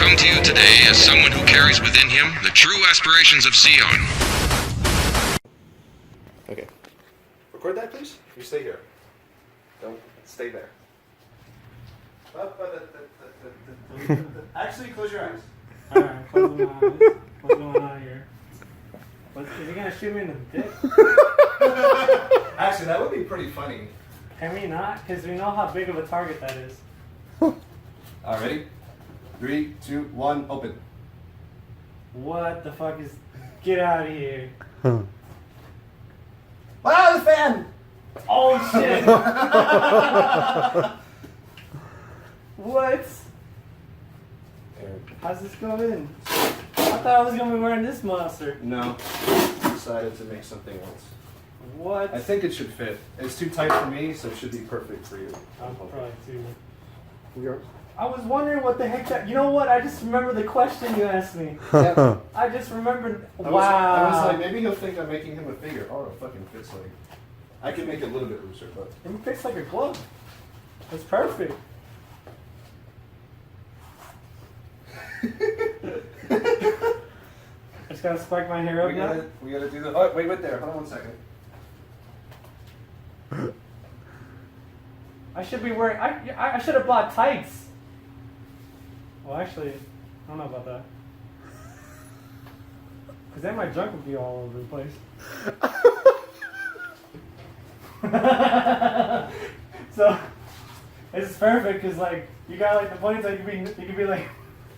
come to you today as someone who carries within him the true aspirations of Zeon. Okay. Record that, please. You stay here. Don't stay there. Actually, close your eyes. Alright, I'm closing my eyes. What's going on here? Is he gonna shoot me in the dick? Actually, that would be pretty funny. Can we not? Because we know how big of a target that is. Alright, ready? 3, 2, 1, open. What the fuck is... Get out of here. Wow, the fan! Oh shit! What? How's this go in? I thought I was gonna be wearing this monster. No. Decided to make something else. What? I think it should fit. It's too tight for me, so it should be perfect for you. I'm probably too. We're... I was wondering what the heck that... You know what? I just remember the question you asked me. Yeah. I just remembered... I was like, maybe he'll think I'm making him a figure. Oh, it fucking fits like... I can make it a little bit looser, but... It fits like a glove. It's perfect. I just gotta spike my hair up now. We gotta do the... Oh, wait there. Hold on 1 second. I should be wearing... I should have bought tights. Well, actually, I don't know about that. Because then my junk would be all over the place. So, this is perfect because, like, you got, like, the ponytail, you could be like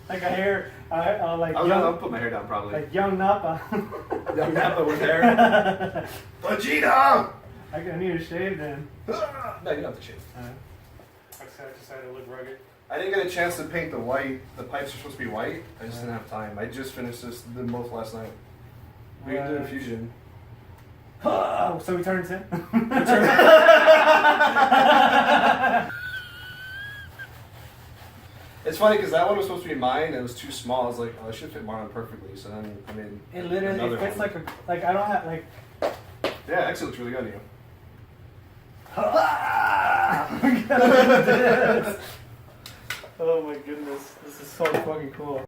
a hair, like, I'll put my hair down, probably. like young Nappa. Young Nappa with hair. Vegeta! I need to shave then. No, you don't have to shave. I just decided to look rugged. I didn't get a chance to paint the white. The pipes are supposed to be white. I just didn't have time. I just finished this, did both last night. We can do a fusion. Oh, so we turned 10? It's funny because that one was supposed to be mine and it was too small. I was like, oh, it should fit mine perfectly. So then I made it literally fits like a... Like, I don't have, like... Yeah, actually looks really good on you. Oh my goodness. This is so fucking cool.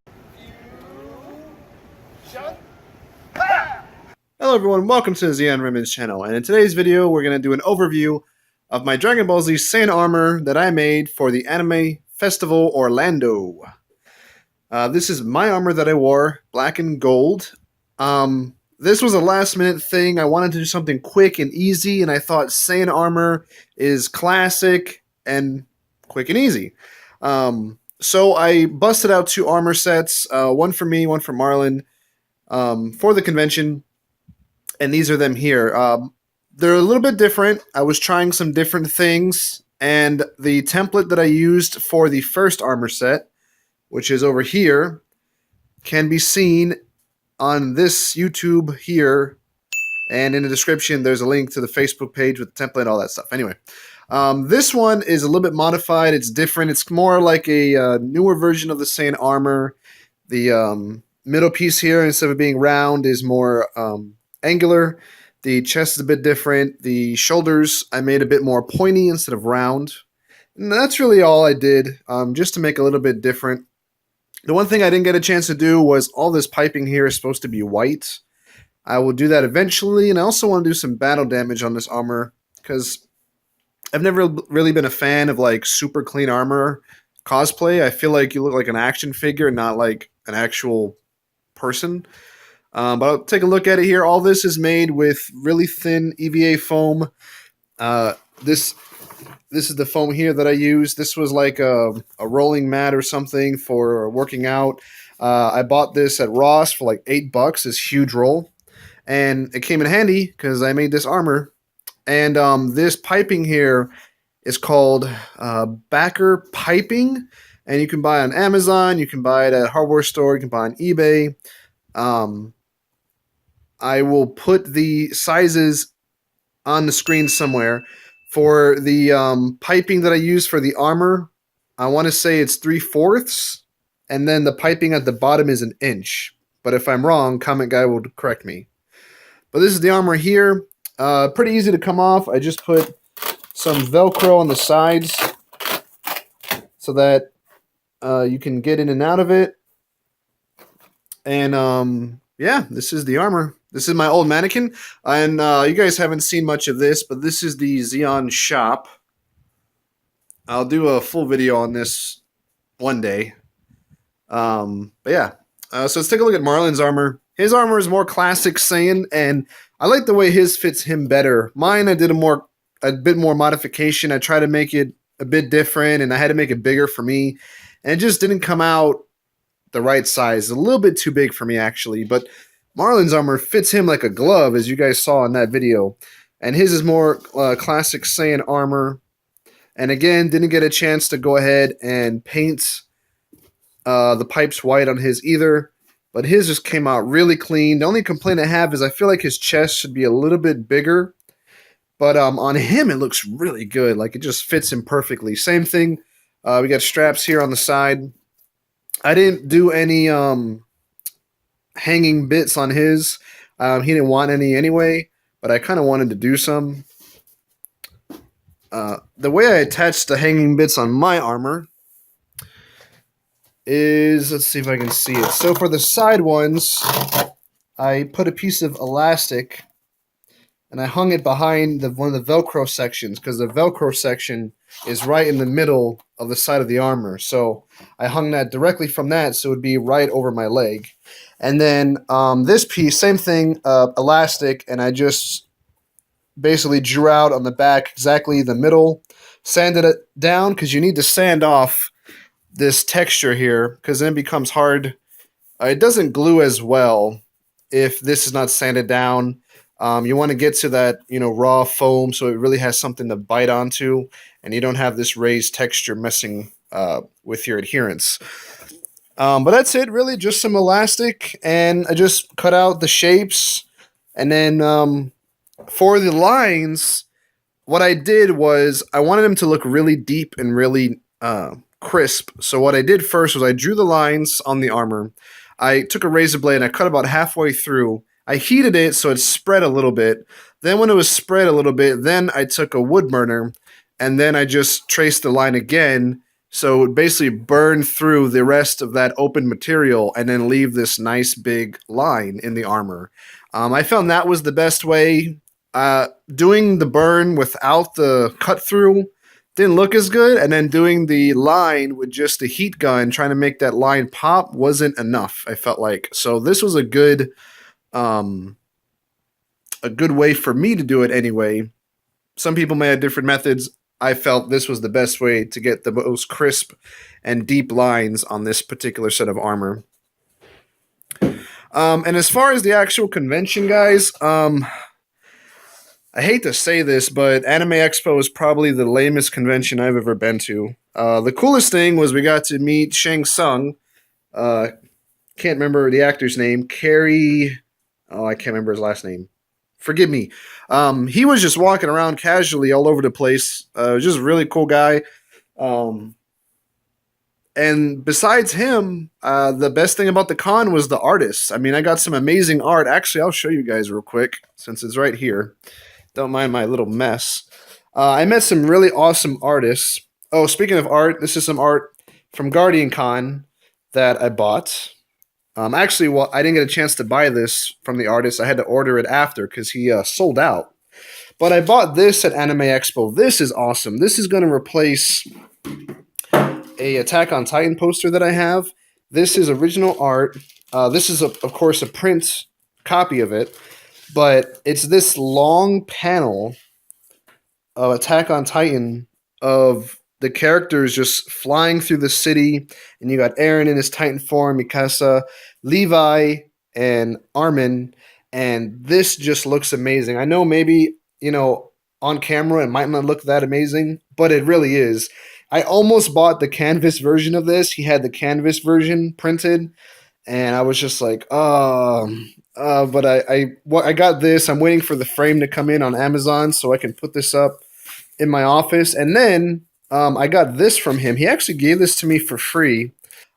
Hello everyone, welcome to the Zeonremnants channel, and in today's video we're going to do an overview of my Dragon Ball Z Saiyan armor that I made for the Anime Festival Orlando. This is my armor that I wore, black and gold. This was a last minute thing. I wanted to do something quick and easy, and I thought Saiyan armor is classic and quick and easy. So I busted out 2 armor sets, one for me, one for Marlon, for the convention. And these are them here. They're a little bit different. I was trying some different things. And the template that I used for the first armor set, which is over here, can be seen on this YouTube here. And in the description, there's a link to the Facebook page with the template and all that stuff. Anyway, this one is a little bit modified. It's different. It's more like a newer version of the Saiyan armor. The middle piece here, instead of being round, is more... angular. The chest is a bit different. The shoulders I made a bit more pointy instead of round. And that's really all I did, just to make a little bit different. The one thing I didn't get a chance to do was all this piping here is supposed to be white. I will do that eventually, and I also want to do some battle damage on this armor, because I've never really been a fan of like super clean armor cosplay. I feel like you look like an action figure, not like an actual person. But I'll take a look at it here. All this is made with really thin EVA foam. This is the foam here that I used. This was like a rolling mat or something for working out. I bought this at Ross for like $8. This huge roll. And it came in handy because I made this armor. And this piping here is called backer piping. And you can buy it on Amazon. You can buy it at a hardware store. You can buy it on eBay. I will put the sizes on the screen somewhere. For the piping that I use for the armor, I want to say it's 3/4, and then the piping at the bottom is 1 inch. But if I'm wrong, comment guy will correct me. But this is the armor here. Pretty easy to come off. I just put some Velcro on the sides so that you can get in and out of it. And yeah, this is the armor. This is my old mannequin. And you guys haven't seen much of this, but this is the Zeon shop. I'll do a full video on this one day. But yeah, so let's take a look at Marlin's armor. His armor is more classic Saiyan, and I like the way his fits him better. Mine, I did a bit more modification. I tried to make it a bit different, and I had to make it bigger for me, and it just didn't come out the right size. A little bit too big for me, actually. But Marlin's armor fits him like a glove, as you guys saw in that video, and his is more classic Saiyan armor. And again, didn't get a chance to go ahead and paint the pipes white on his either, but his just came out really clean. The only complaint I have is I feel like his chest should be a little bit bigger, but on him it looks really good. Like it just fits him perfectly. Same thing. We got straps here on the side. I didn't do any hanging bits on his. He didn't want any anyway, but I kind of wanted to do some. The way I attached the hanging bits on my armor is, let's see if I can see it. So for the side ones, I put a piece of elastic and I hung it behind one of the Velcro sections, because the Velcro section is right in the middle of the side of the armor. So I hung that directly from that, so it would be right over my leg. And then this piece, same thing, elastic, and I just basically drew out on the back exactly the middle, sanded it down, because you need to sand off this texture here, because then it becomes hard. It doesn't glue as well if this is not sanded down. You want to get to that, raw foam, so it really has something to bite onto, and you don't have this raised texture messing with your adherence. But that's it, really, just some elastic, and I just cut out the shapes, and then for the lines, what I did was I wanted them to look really deep and really crisp. So what I did first was I drew the lines on the armor. I took a razor blade and I cut about halfway through. I heated it so it spread a little bit. Then when it was spread a little bit, then I took a wood burner and then I just traced the line again. So it would basically burn through the rest of that open material and then leave this nice big line in the armor. I found that was the best way. Doing the burn without the cut through didn't look as good, and then doing the line with just the heat gun, trying to make that line pop, wasn't enough, I felt like. So this was a good way for me to do it anyway. Some people may have different methods. I felt this was the best way to get the most crisp and deep lines on this particular set of armor. And as far as the actual convention, guys, I hate to say this, but Anime Expo is probably the lamest convention I've ever been to. The coolest thing was we got to meet Shang Tsung. Can't remember the actor's name. I can't remember his last name. Forgive me. He was just walking around casually all over the place. Just a really cool guy. And besides him, the best thing about the con was the artists. I mean, I got some amazing art. Actually, I'll show you guys real quick since it's right here. Don't mind my little mess. I met some really awesome artists. Oh, speaking of art, this is some art from Guardian Con that I bought. Actually, well, I didn't get a chance to buy this from the artist. I had to order it after because he sold out. But I bought this at Anime Expo. This is awesome. This is going to replace a Attack on Titan poster that I have. This is original art. This is, of course, a print copy of it. But it's this long panel of Attack on Titan of the characters just flying through the city. And you got Eren in his Titan form, Mikasa, Levi, and Armin. And this just looks amazing. I know maybe, on camera it might not look that amazing, but it really is. I almost bought the canvas version of this. He had the canvas version printed. And I was just like, but I got this. I'm waiting for the frame to come in on Amazon so I can put this up in my office. And then I got this from him. He actually gave this to me for free.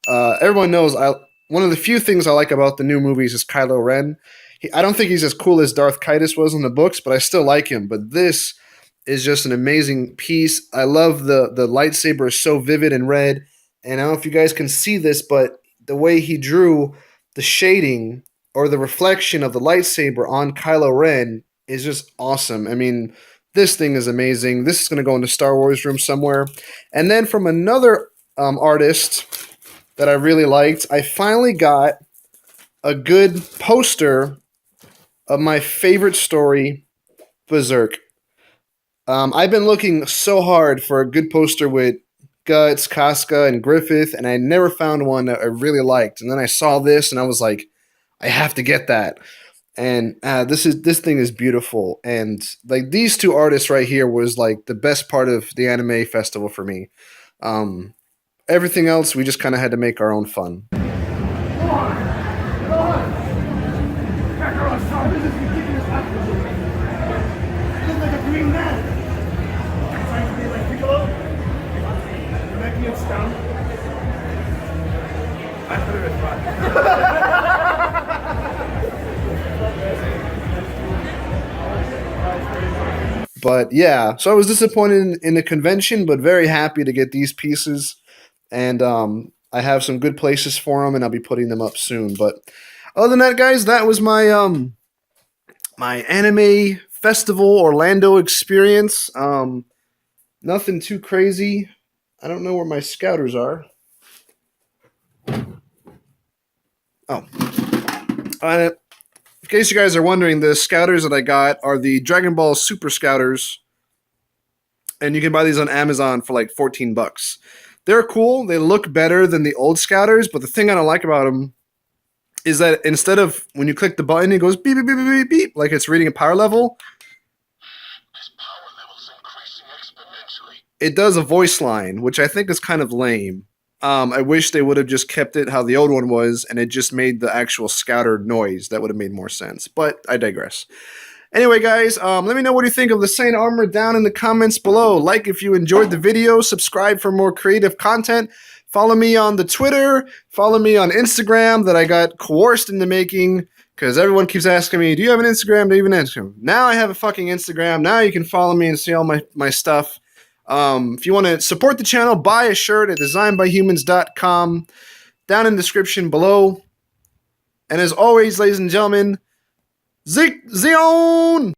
Everyone knows one of the few things I like about the new movies is Kylo Ren. I don't think he's as cool as Darth Kaitis was in the books, but I still like him. But this is just an amazing piece. I love the lightsaber is so vivid and red. And I don't know if you guys can see this, but the way he drew the shading or the reflection of the lightsaber on Kylo Ren is just awesome. I mean, this thing is amazing. This is going to go in the Star Wars room somewhere. And then from another artist that I really liked, I finally got a good poster of my favorite story, Berserk. I've been looking so hard for a good poster with Guts, Casca, and Griffith, and I never found one that I really liked. And then I saw this, and I was like, I have to get that. And this thing is beautiful. And like these two artists right here was like the best part of the anime festival for me. Everything else we just kind of had to make our own fun. But yeah, so I was disappointed in the convention, but very happy to get these pieces. And I have some good places for them, and I'll be putting them up soon. But other than that, guys, that was my my anime festival Orlando experience. Nothing too crazy. I don't know where my scouters are. Oh. In case you guys are wondering, the scouters that I got are the Dragonball Super Scouters. And you can buy these on Amazon for like $14. They're cool. They look better than the old scouters, but the thing I don't like about them is that instead of when you click the button, it goes beep, beep, beep, beep, beep, beep, like it's reading a power level. This power level's increasing exponentially. It does a voice line, which I think is kind of lame. I wish they would have just kept it how the old one was, and it just made the actual scouter noise. That would have made more sense, but I digress. Anyway, guys, let me know what you think of the Saiyan armor down in the comments below. Like if you enjoyed the video, subscribe for more creative content. Follow me on the Twitter, follow me on Instagram that I got coerced into making, because everyone keeps asking me, do you have an Instagram? Do you have an Instagram? Now I have a fucking Instagram. Now you can follow me and see all my stuff. If you want to support the channel, buy a shirt at designbyhumans.com. Down in the description below. And as always, ladies and gentlemen, Zeon!